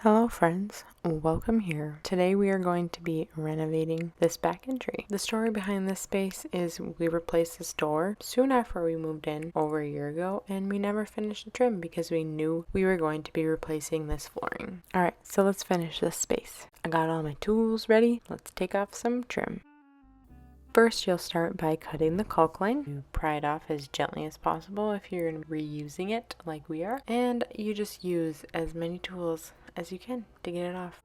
Hello friends, welcome here. Today we are going to be renovating this back entry. The story behind this space is we replaced this door soon after we moved in over a year ago, and we never finished the trim because we knew we were going to be replacing this flooring. Alright, so let's finish this space. I got all my tools ready. Let's take off some trim. First, you'll start by cutting the caulk line. You pry it off as gently as possible if you're reusing it like we are. And you just use as many tools as you can to get it off.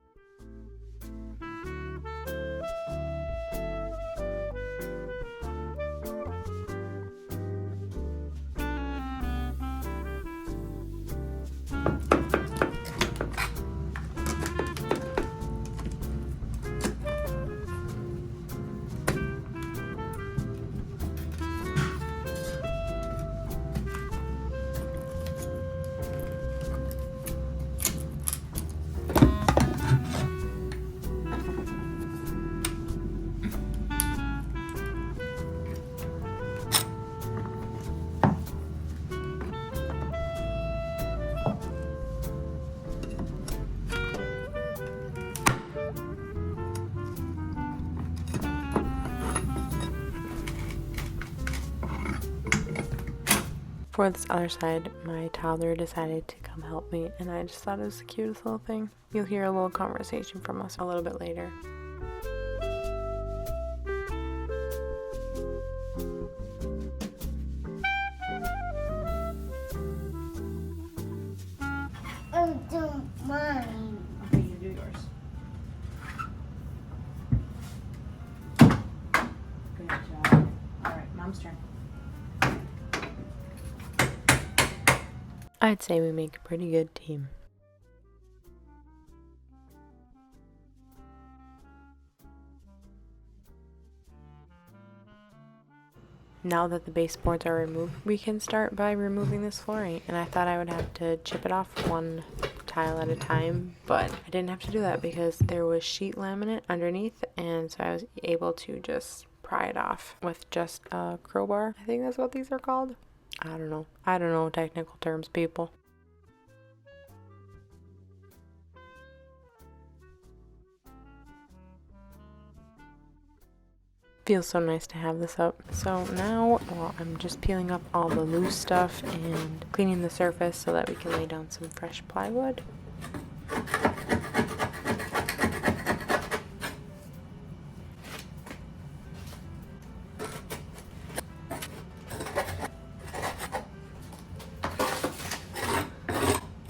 For this other side, my toddler decided to come help me, and I just thought it was the cutest little thing. You'll hear a little conversation from us a little bit later. I don't mind. Okay, you do yours. Good job. Alright, Mom's turn. I'd say we make a pretty good team. Now that the baseboards are removed, we can start by removing this flooring, and I thought I would have to chip it off one tile at a time, but I didn't have to do that because there was sheet laminate underneath, and so I was able to just pry it off with just a crowbar. I think that's what these are called. I don't know technical terms, people. Feels so nice to have this up. So now, well, I'm just peeling up all the loose stuff and cleaning the surface so that we can lay down some fresh plywood.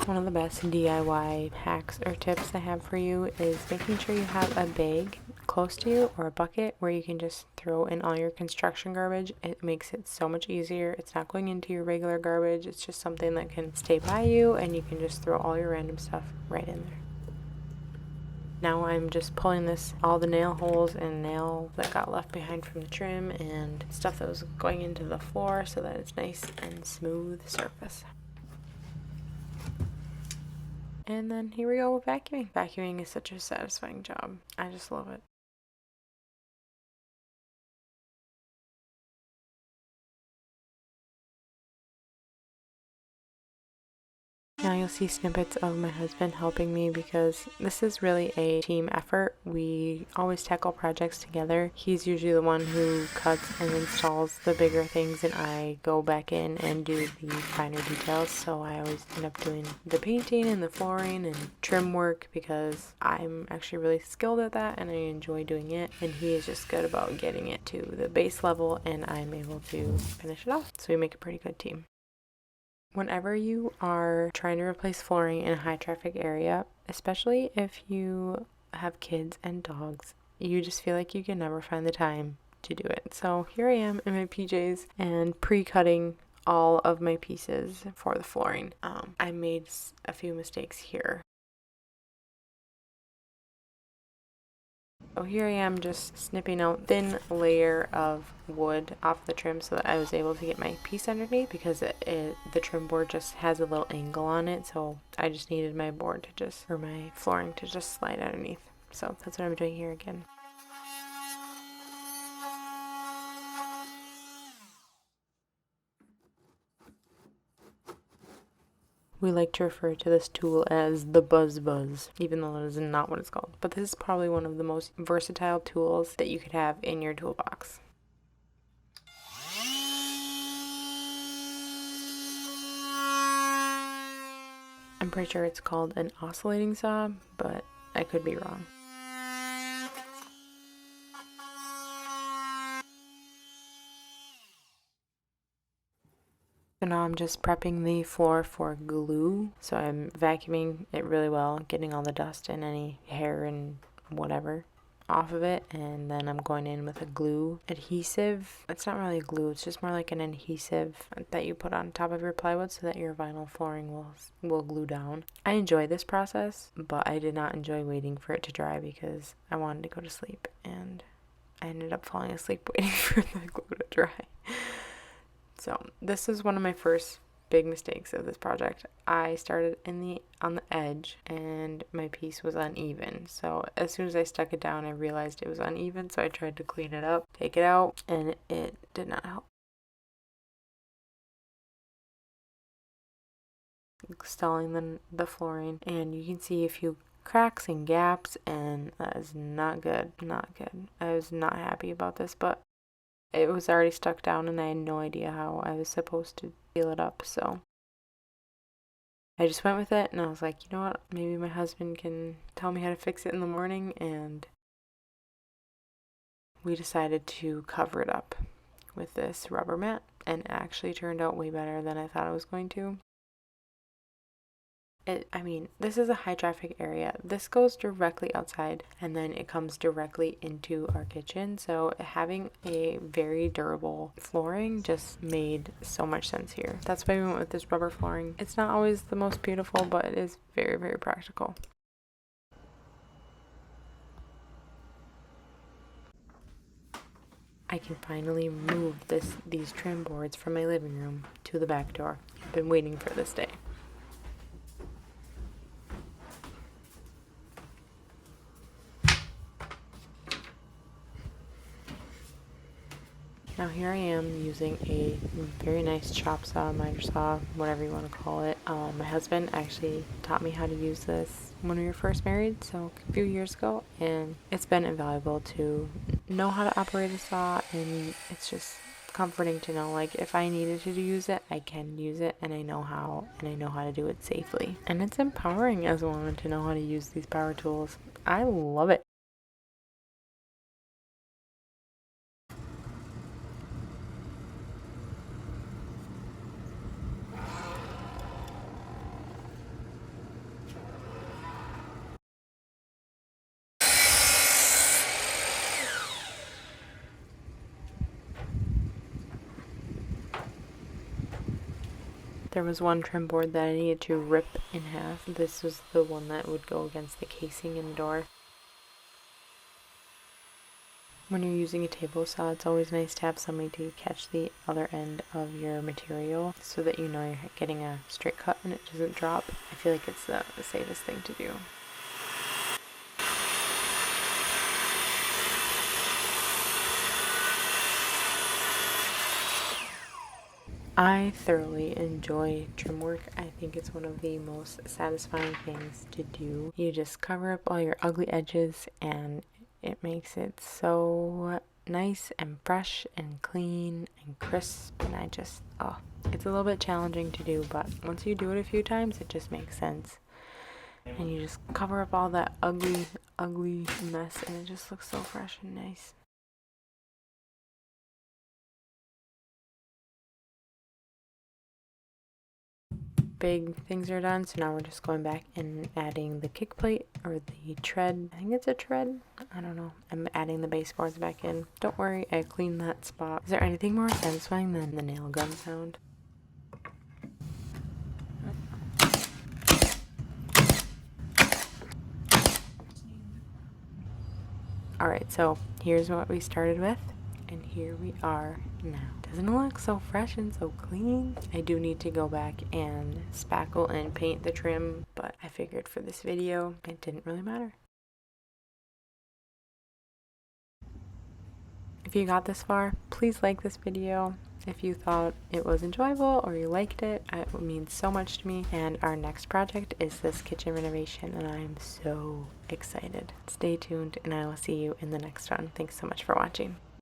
One of the best DIY hacks or tips I have for you is making sure you have a bag close to you or a bucket where you can just throw in all your construction garbage. It makes it so much easier. It's not going into your regular garbage. It's just something that can stay by you, and you can just throw all your random stuff right in there. Now I'm just pulling all the nail holes and nail that got left behind from the trim and stuff that was going into the floor so that it's nice and smooth surface. And then here we go with vacuuming. Vacuuming is such a satisfying job. I just love it. Now you'll see snippets of my husband helping me because this is really a team effort. We always tackle projects together. He's usually the one who cuts and installs the bigger things, and I go back in and do the finer details. So I always end up doing the painting and the flooring and trim work because I'm actually really skilled at that and I enjoy doing it. And he is just good about getting it to the base level, and I'm able to finish it off. So we make a pretty good team. Whenever you are trying to replace flooring in a high traffic area, especially if you have kids and dogs, you just feel like you can never find the time to do it. So here I am in my PJs and pre-cutting all of my pieces for the flooring. I made a few mistakes here. So here I am just snipping out thin layer of wood off the trim so that I was able to get my piece underneath because the trim board just has a little angle on it, so I just needed my my flooring to just slide underneath. So that's what I'm doing here again. We like to refer to this tool as the Buzz Buzz, even though that is not what it's called. But this is probably one of the most versatile tools that you could have in your toolbox. I'm pretty sure it's called an oscillating saw, but I could be wrong. So now I'm just prepping the floor for glue. So I'm vacuuming it really well, getting all the dust and any hair and whatever off of it, and then I'm going in with a glue adhesive. It's not really a glue, it's just more like an adhesive that you put on top of your plywood so that your vinyl flooring will glue down. I enjoy this process, but I did not enjoy waiting for it to dry because I wanted to go to sleep, and I ended up falling asleep waiting for the glue to dry. So this is one of my first big mistakes of this project. I started on the edge and my piece was uneven. So as soon as I stuck it down, I realized it was uneven. So I tried to clean it up, take it out, and it did not help. Installing the flooring, and you can see a few cracks and gaps, and that is not good. Not good. I was not happy about this, but it was already stuck down and I had no idea how I was supposed to seal it up, so I just went with it and I was like, you know what, maybe my husband can tell me how to fix it in the morning, and we decided to cover it up with this rubber mat, and it actually turned out way better than I thought it was going to. This is a high traffic area. This goes directly outside and then it comes directly into our kitchen. So having a very durable flooring just made so much sense here. That's why we went with this rubber flooring. It's not always the most beautiful, but it is very, very practical. I can finally move these trim boards from my living room to the back door. I've been waiting for this day. Now here I am using a very nice chop saw, miter saw, whatever you want to call it. My husband actually taught me how to use this when we were first married, so a few years ago, and it's been invaluable to know how to operate a saw, and it's just comforting to know, like, if I needed to use it, I can use it, and I know how to do it safely. And it's empowering as a woman to know how to use these power tools. I love it. There was one trim board that I needed to rip in half. This was the one that would go against the casing in the door. When you're using a table saw, it's always nice to have somebody to catch the other end of your material so that you know you're getting a straight cut and it doesn't drop. I feel like it's the safest thing to do. I thoroughly enjoy trim work. I think it's one of the most satisfying things to do. You just cover up all your ugly edges and it makes it so nice and fresh and clean and crisp, and it's a little bit challenging to do, but once you do it a few times, it just makes sense. And you just cover up all that ugly mess and it just looks so fresh and nice. Big things are done, so now we're just going back and adding the kick plate or the tread. I think it's a tread. I don't know. I'm adding the baseboards back in. Don't worry, I cleaned that spot. Is there anything more satisfying than the nail gun sound? Alright, so here's what we started with, and here we are now. Doesn't it look so fresh and so clean? I do need to go back and spackle and paint the trim, but I figured for this video, it didn't really matter. If you got this far, please like this video. if you thought it was enjoyable or you liked it. It means so much to me. And our next project is this kitchen renovation, and I am so excited. Stay tuned, and I will see you in the next one. Thanks so much for watching.